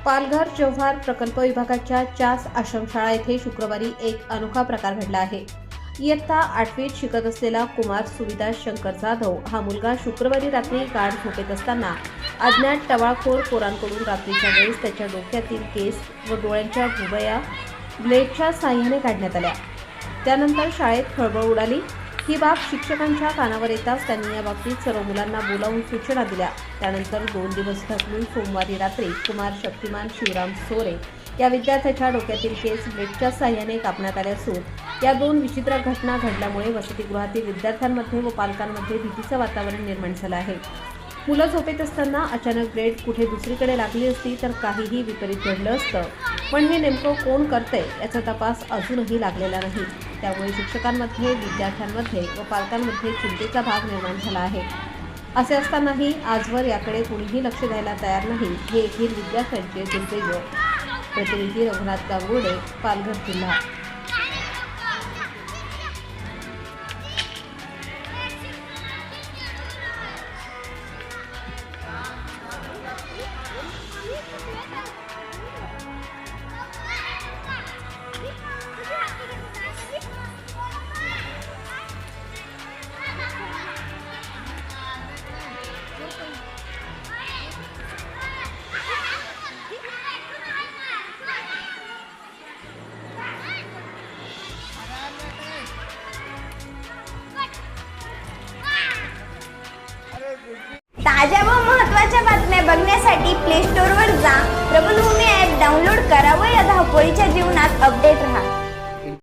पालघर जव्हार प्रकल्प विभागाच्या चास आश्रमशाळा येथे शुक्रवारी एक अनोखा प्रकार घडला आहे। इयत्ता 8वीत शिकत असलेला कुमार सुविदास शंकर जाधव हा मुलगा शुक्रवारी रात्री गाढ झोपेत असताना अज्ञात टवाळखोर पोरांकडून रात्रीच्या वेळेस त्याच्या डोक्यातील केस व डोळ्यांच्या भुवया ब्लेडच्या साहाय्याने काढण्यात आल्या। त्यानंतर शाळेत खळबळ उडाली। ही बाब शिक्षकांच्या कानावर येताच त्यांनी या बाबतीत सर्व मुलांना बोलावून सूचना दिल्या। त्यानंतर 2 दिवस ढकलून सोमवारी रात्री कुमार शक्तिमान शिवराम सोरे या विद्यार्थ्याच्या डोक्यातील केस ब्लेडच्या साहाय्याने कापण्यात आले असून या 2 विचित्र घटना घडल्यामुळे वसतिगृहातील विद्यार्थ्यांमध्ये व पालकांमध्ये भीतीचे वातावरण निर्माण झाले आहे। मुलं झोपेत असताना अचानक ब्लेड कुठे दुसरीकडे लागली असती तर काहीही विपरीत घडलं असतं, पण हे नेमकं कोण करतंय याचा तपास अजूनही लागलेला नाही। त्यामुळे शिक्षकांमध्ये, विद्यार्थ्यांमध्ये व पालकांमध्ये चिंतेचा भाग निर्माण झाला आहे। असे असतानाही आजवर याकडे कोणीही लक्ष द्यायला तयार नाही, हे येथील विद्यार्थ्यांचे दुर्दैव। प्रतिनिधी रघुनाथ गांगुर्डे, पालघर जिल्हा। ताज्या व महत्त्वाच्या बातम्या बघण्यासाठी प्ले स्टोअरवर जा, प्रबलभूमी ॲप डाउनलोड करा व या धावपळीच्या जीवनात अपडेट रहा।